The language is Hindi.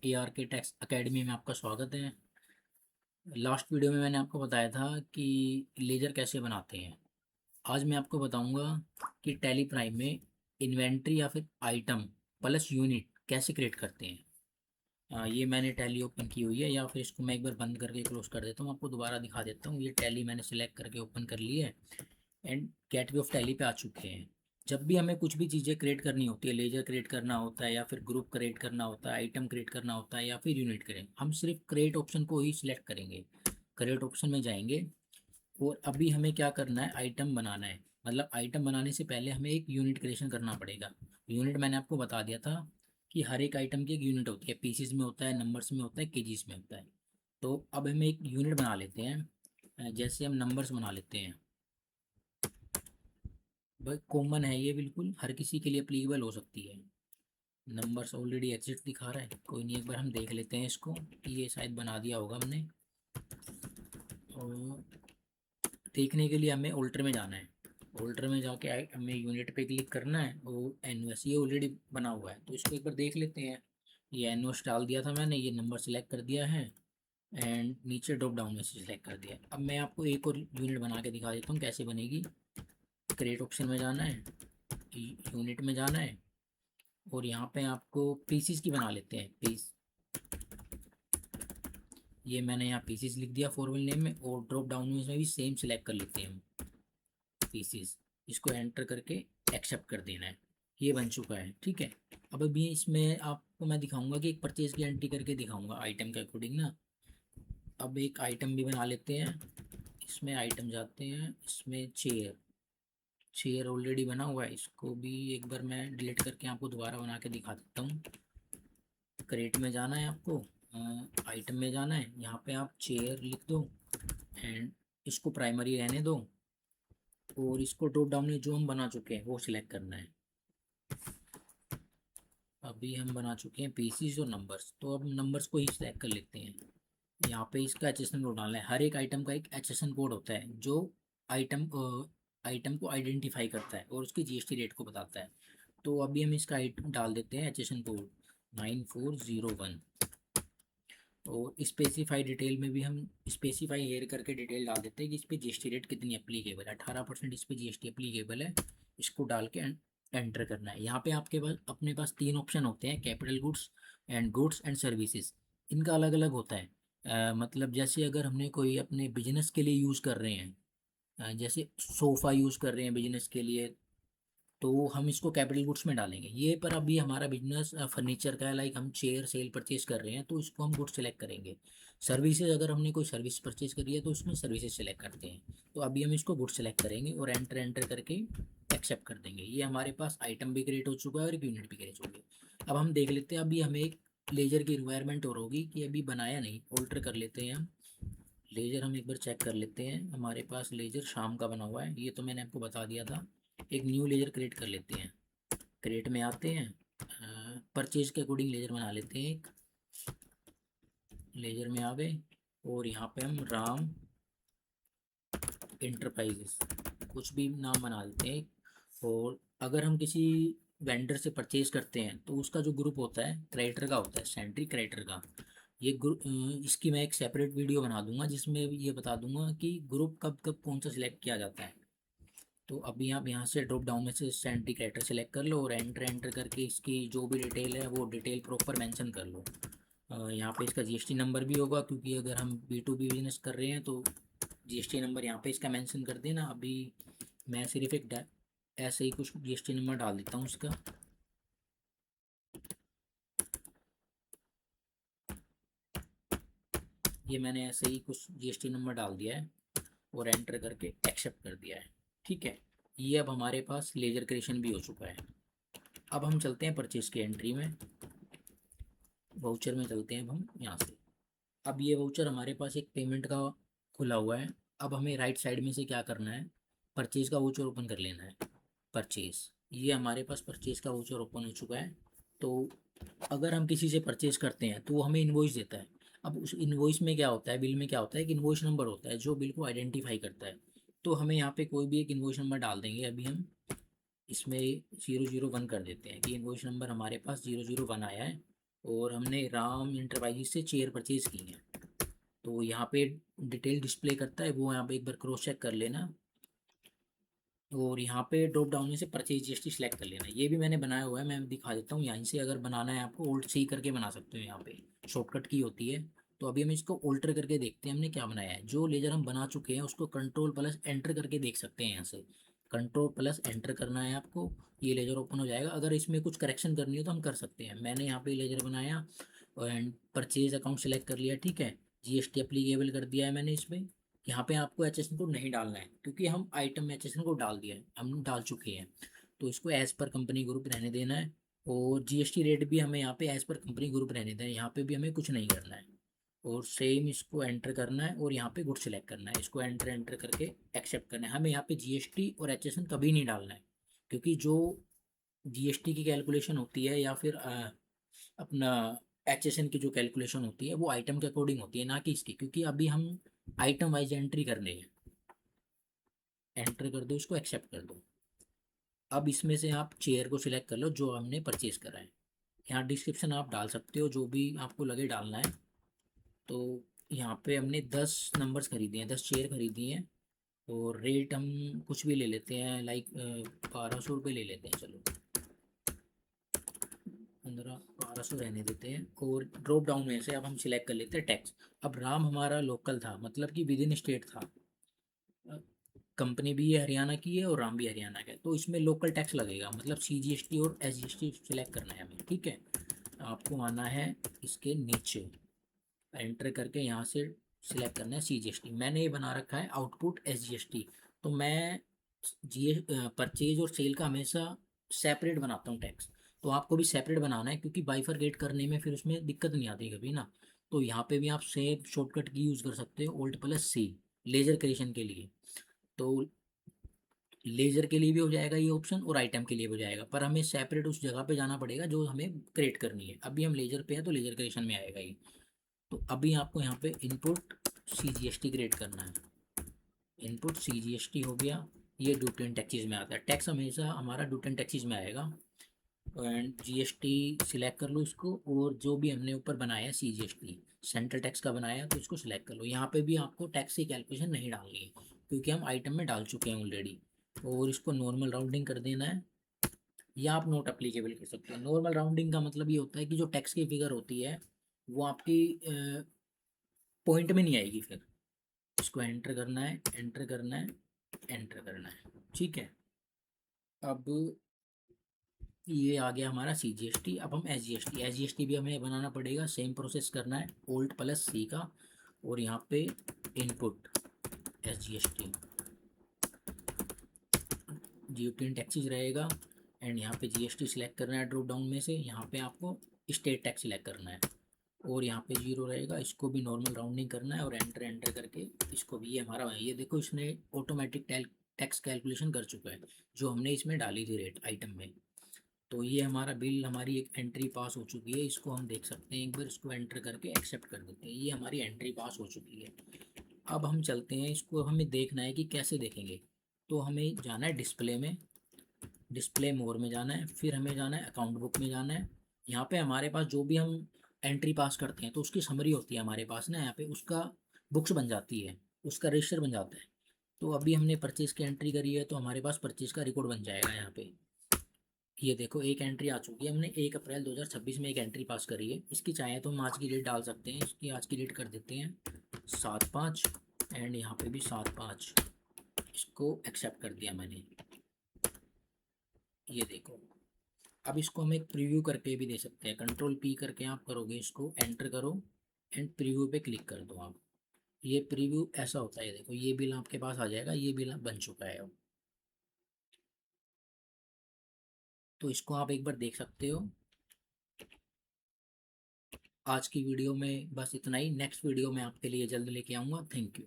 ARK टैक्स अकेडमी में आपका स्वागत है। लास्ट वीडियो में मैंने आपको बताया था कि लेजर कैसे बनाते हैं। आज मैं आपको बताऊंगा कि टैली प्राइम में इन्वेंट्री या फिर आइटम प्लस यूनिट कैसे क्रिएट करते हैं। ये मैंने टैली ओपन की हुई है, या फिर इसको मैं एक बार बंद करके क्लोज कर देता हूँ, आपको दोबारा दिखा देता हूँ। ये टैली मैंने सिलेक्ट करके ओपन कर ली है एंड गेटवे ऑफ टैली पे आ चुके हैं। जब भी हमें कुछ भी चीज़ें क्रिएट करनी होती है, लेजर क्रिएट करना होता है या फिर ग्रुप क्रिएट करना होता है, आइटम क्रिएट करना होता है या फिर यूनिट करें, हम सिर्फ क्रिएट ऑप्शन को ही सिलेक्ट करेंगे। क्रिएट ऑप्शन में जाएंगे और अभी हमें क्या करना है, आइटम बनाना है। मतलब आइटम बनाने से पहले हमें एक यूनिट क्रिएशन करना पड़ेगा। यूनिट मैंने आपको बता दिया था कि हर एक आइटम की एक यूनिट होती है, पीसीज में होता है, नंबर्स में होता है, केजीज में होता है। तो अब हमें एक यूनिट बना लेते हैं। जैसे हम नंबर्स बना लेते हैं। भाई कॉमन है, ये बिल्कुल हर किसी के लिए अप्लीकेबल हो सकती है। नंबर्स ऑलरेडी एग्जिट दिखा रहा है, कोई नहीं, एक बार हम देख लेते हैं इसको कि ये शायद बना दिया होगा हमने। और देखने के लिए हमें ऑल्टर में जाना है। ऑल्टर में जाके हमें यूनिट पे क्लिक करना है। वो एनओएस ये ऑलरेडी बना हुआ है, तो इसको एक बार देख लेते हैं। ये एनओएस डाल दिया था मैंने, ये नंबर सेलेक्ट कर दिया है एंड नीचे ड्रॉप डाउन में से सिलेक्ट कर दिया है। अब मैं आपको एक और यूनिट बना के दिखा देता हूँ कैसे बनेगी। क्रिएट ऑप्शन में जाना है, यूनिट में जाना है और यहाँ पे आपको पीसीस की बना लेते हैं, पीस। ये मैंने यहाँ पीसीस लिख दिया फॉर्मल नेम में, और ड्रॉप डाउन में इसमें भी सेम सिलेक्ट कर लेते हैं हम, पीसीस। इसको एंटर करके एक्सेप्ट कर देना है। ये बन चुका है, ठीक है। अब अभी इसमें आपको मैं दिखाऊंगा कि एक परचेज की एंट्री करके दिखाऊंगा आइटम के अकॉर्डिंग ना। अब एक आइटम भी बना लेते हैं। इसमें आइटम जाते हैं, इसमें चेयर। चेयर ऑलरेडी बना हुआ है, इसको भी एक बार मैं डिलीट करके आपको दोबारा बना के दिखा देता हूँ। क्रेट में जाना है आपको, आइटम में जाना है, यहाँ पे आप चेयर लिख दो एंड इसको प्राइमरी रहने दो। और इसको ड्रॉप डाउन में जो हम बना चुके हैं वो सिलेक्ट करना है। अभी हम बना चुके हैं पीसीज और नंबर्स, तो अब नंबर्स को ही सिलेक्ट कर लेते हैं। यहाँ पे इसका एचएसएन कोड डालना है। हर एक आइटम का एक एचएसएन कोड होता है जो आइटम आइटम को आइडेंटिफाई करता है और उसकी जीएसटी रेट को बताता है। तो अभी हम इसका डाल देते हैं एचएसएन कोड 9401। और स्पेसिफाई डिटेल में भी हम स्पेसिफाई हेयर करके डिटेल डाल देते हैं कि इस पर जीएसटी रेट कितनी एप्लीकेबल है। 18% इस पर जीएसटी एप्लीकेबल है। इसको डाल के एंटर करना है। यहाँ पे आपके पास अपने पास तीन ऑप्शन होते हैं, कैपिटल गुड्स एंड सर्विसेज। इनका अलग अलग होता है। मतलब जैसे अगर हमने कोई अपने बिजनेस के लिए यूज़ कर रहे हैं, जैसे सोफ़ा यूज़ कर रहे हैं बिजनेस के लिए, तो हम इसको कैपिटल गुड्स में डालेंगे। ये पर अभी हमारा बिजनेस फर्नीचर का है, लाइक हम चेयर सेल परचेज कर रहे हैं तो इसको हम गुड्स सेलेक्ट करेंगे। सर्विसेज, अगर हमने कोई सर्विस परचेज करी है तो उसमें सर्विसेज सेलेक्ट करते हैं। तो अभी हम इसको गुड्स सेलेक्ट करेंगे और एंटर एंटर करके एक्सेप्ट कर देंगे। ये हमारे पास आइटम भी क्रिएट हो चुका है और एक यूनिट भी क्रिएट हो गई। अब हम देख लेते हैं, अभी हमें एक लेजर की रिक्वायरमेंट और होगी कि अभी बनाया नहीं, ऑल्टर कर लेते हैं हम। लेजर हम एक बार चेक कर लेते हैं, हमारे पास लेजर शाम का बना हुआ है, ये तो मैंने आपको बता दिया था। एक न्यू लेजर क्रिएट कर लेते हैं। क्रिएट में आते हैं, परचेज के अकॉर्डिंग लेजर बना लेते हैं एक। लेजर में आ गए और यहाँ पे हम राम इंटरप्राइजेस कुछ भी नाम बना देते हैं। और अगर हम किसी वेंडर से परचेज करते हैं तो उसका जो ग्रुप होता है क्रेडिटर का होता है, सेंट्री क्रेडिटर का। ये ग्रुप, इसकी मैं एक सेपरेट वीडियो बना दूंगा जिसमें ये बता दूंगा कि ग्रुप कब कब कौन सा सिलेक्ट किया जाता है। तो अभी आप यहाँ से ड्रॉप डाउन में से सेंट्री कैरेक्टर सेलेक्ट कर लो और एंटर एंटर करके इसकी जो भी डिटेल है वो डिटेल प्रॉपर मेंशन कर लो। यहाँ पे इसका जीएसटी नंबर भी होगा, क्योंकि अगर हम B2B बिजनेस कर रहे हैं तो जीएसटी नंबर यहाँ पे इसका मेंशन कर देना। अभी मैं सिर्फ एक ऐसे ही कुछ जीएसटी नंबर डाल देता हूँ इसका। ये मैंने ऐसे ही कुछ जीएसटी नंबर डाल दिया है और एंटर करके एक्सेप्ट कर दिया है, ठीक है। ये अब हमारे पास लेजर क्रिएशन भी हो चुका है। अब हम चलते हैं परचेज की एंट्री में, वाउचर में चलते हैं अब हम यहाँ से। अब ये वाउचर हमारे पास एक पेमेंट का खुला हुआ है। अब हमें राइट साइड में से क्या करना है, परचेज का वाउचर ओपन कर लेना है। परचेज, ये हमारे पास परचेज का वाउचर ओपन हो चुका है। तो अगर हम किसी से परचेज करते हैं तो वो हमें इन्वॉइस देता है। अब उस इन्वॉइस में क्या होता है, बिल में क्या होता है कि इन्वॉइस नंबर होता है जो बिल को आइडेंटिफाई करता है। तो हमें यहाँ पे कोई भी एक इन्वॉइस नंबर डाल देंगे। अभी हम इसमें 001 कर देते हैं कि इन्वॉइस नंबर हमारे पास 001 आया है। और हमने राम इंटरप्राइजेज से चेयर परचेज की है। तो यहाँ पे डिटेल डिस्प्ले करता है, वो यहाँ पे एक बार क्रॉस चेक कर लेना। और यहाँ पे ड्रॉप डाउन में से परचेज जीएसटी सेलेक्ट कर लेना। ये भी मैंने बनाया हुआ है, मैं दिखा देता हूँ। यहाँ से अगर बनाना है आपको, ओल्ट सी करके बना सकते हो, यहाँ पे शॉर्टकट की होती है। तो अभी हम इसको ऑल्टर करके देखते हैं हमने क्या बनाया है। जो लेजर हम बना चुके हैं उसको कंट्रोल प्लस एंटर करके देख सकते हैं। यहाँ से कंट्रोल प्लस एंटर करना है आपको, ये लेजर ओपन हो जाएगा। अगर इसमें कुछ करेक्शन करनी हो तो हम कर सकते हैं। मैंने यहाँ पे लेजर बनाया एंड परचेज अकाउंट सेलेक्ट कर लिया, ठीक है। जीएसटी अप्लीकेबल कर दिया है मैंने इसमें। यहाँ पे आपको एचएसएन कोड नहीं डालना है, क्योंकि हम आइटम में एचएसएन कोड डाल दिया है, हम डाल चुके हैं। तो इसको एज पर कंपनी ग्रुप रहने देना है। और जीएसटी रेट भी हमें यहाँ पे एज पर कंपनी ग्रुप रहने देना है, यहाँ पे भी हमें कुछ नहीं करना है। और सेम इसको एंटर करना है और यहाँ पे गुड सेलेक्ट करना है। इसको एंटर एंटर करके एक्सेप्ट करना है। हमें यहाँ पे जीएसटी और एचएसएन कभी नहीं डालना है, क्योंकि जो जीएसटी की कैलकुलेशन होती है या फिर अपना एचएसएन की जो कैलकुलेशन होती है वो आइटम के अकॉर्डिंग होती है, ना कि इसकी। क्योंकि अभी हम आइटम वाइज एंट्री करने हैं। एंटर कर दो, इसको एक्सेप्ट कर दो। अब इसमें से आप चेयर को सिलेक्ट कर लो जो हमने परचेज करा है। यहाँ डिस्क्रिप्शन आप डाल सकते हो जो भी आपको लगे डालना है। तो यहाँ पे हमने 10 नंबर्स खरीदे हैं, 10 चेयर खरीदी हैं। और रेट हम कुछ भी ले लेते हैं, लाइक 1200 रुपये ले लेते हैं, चलो 1200 रहने देते हैं। और ड्रॉप डाउन में से अब हम सिलेक्ट कर लेते हैं टैक्स। अब राम हमारा लोकल था, मतलब कि विद इन स्टेट था। कंपनी भी ये हरियाणा की है और राम भी हरियाणा का है, तो इसमें लोकल टैक्स लगेगा, मतलब सीजीएसटी और एसजीएसटी सिलेक्ट करना है हमें, ठीक है। आपको आना है इसके नीचे, एंटर करके यहाँ से सिलेक्ट करना है सीजीएसटी। मैंने ये बना रखा है आउटपुट एसजीएसटी। तो मैं जी परचेज और सेल का हमेशा सेपरेट बनाता हूँ टैक्स। तो आपको भी सेपरेट बनाना है, क्योंकि बाइफरगेट करने में फिर उसमें दिक्कत नहीं आती कभी ना। तो यहाँ पे भी आप सेम शॉर्टकट की यूज़ कर सकते हो, ओल्ट प्लस सी, लेजर क्रिएशन के लिए। तो लेजर के लिए भी हो जाएगा ये ऑप्शन और आइटम के लिए भी हो जाएगा, पर हमें सेपरेट उस जगह पे जाना पड़ेगा जो हमें क्रिएट करनी है। अभी हम लेजर पे हैं तो लेजर क्रिएशन में आएगा ये। तो अभी आपको यहाँ पे इनपुट सीजीएसटी क्रिएट करना है। इनपुट सीजीएसटी हो गया। ये ड्यूटी एंड टैक्सेस में आता है, टैक्स हमेशा हमारा ड्यूटी एंड टैक्सेस में आएगा। एंड जीएसटी सिलेक्ट कर लो इसको, और जो भी हमने ऊपर बनाया है सीजीएसटी सेंट्रल टैक्स का बनाया तो इसको सिलेक्ट कर लो। यहाँ पे भी आपको टैक्स की कैलकुलेशन नहीं डालनी है, क्योंकि हम आइटम में डाल चुके हैं ऑलरेडी। और इसको नॉर्मल राउंडिंग कर देना है, या आप नोट अप्लीकेबल कर सकते हो। नॉर्मल राउंडिंग का मतलब ये होता है कि जो टैक्स की फिगर होती है वो आपकी पॉइंट में नहीं आएगी फिर। इसको एंटर करना है, एंटर करना है, एंटर करना है, ठीक है। अब ये आ गया हमारा सीजीएसटी। अब हम एसजीएसटी, एसजीएसटी भी हमें बनाना पड़ेगा, सेम प्रोसेस करना है, ओल्ट प्लस सी का। और यहाँ पे input SGST, duty and taxes रहेगा। एंड यहाँ पे जीएसटी सिलेक्ट करना है ड्रॉप डाउन में से। यहाँ पे आपको स्टेट टैक्स सिलेक्ट करना है, और यहाँ पे 0 रहेगा। इसको भी नॉर्मल राउंडिंग करना है और एंटर एंटर करके इसको भी, ये हमारा ये देखो इसने ऑटोमेटिक टैक्स कैलकुलेशन कर चुका है जो हमने इसमें डाली थी रेट आइटम में। तो ये हमारा बिल, हमारी एक एंट्री पास हो चुकी है। इसको हम देख सकते हैं एक बार, इसको एंटर करके एक्सेप्ट कर देते हैं। ये हमारी एंट्री पास हो चुकी है। अब हम चलते हैं, इसको हमें देखना है कि कैसे देखेंगे। तो हमें जाना है डिस्प्ले में, डिस्प्ले मोर में जाना है, फिर हमें जाना है अकाउंट बुक में जाना है। यहाँ पे हमारे पास जो भी हम एंट्री पास करते हैं तो उसकी समरी होती है हमारे पास ना, यहाँ पे उसका बुक्स बन जाती है, उसका रजिस्टर बन जाता है। तो अभी हमने परचेज़ की एंट्री करी है तो हमारे पास परचेज़ का रिकॉर्ड बन जाएगा यहाँ पे। ये देखो एक एंट्री आ चुकी है, हमने 1 अप्रैल 2026 में एक एंट्री पास करी है। इसकी चाहे तो हम आज की डेट डाल सकते हैं, इसकी आज की डेट कर देते हैं 7/5। एंड यहाँ पे भी 7/5, इसको एक्सेप्ट कर दिया मैंने। ये देखो, अब इसको हम एक प्रीव्यू करके भी दे सकते हैं। कंट्रोल पी करके आप करोगे, इसको एंटर करो एंड प्रीव्यू पे क्लिक कर दो आप। ये प्रीव्यू ऐसा होता है, देखो ये बिल आपके पास आ जाएगा, ये बिल बन चुका है अब। तो इसको आप एक बार देख सकते हो। आज की वीडियो में बस इतना ही, नेक्स्ट वीडियो में आपके लिए जल्द लेके आऊँगा। Thank you.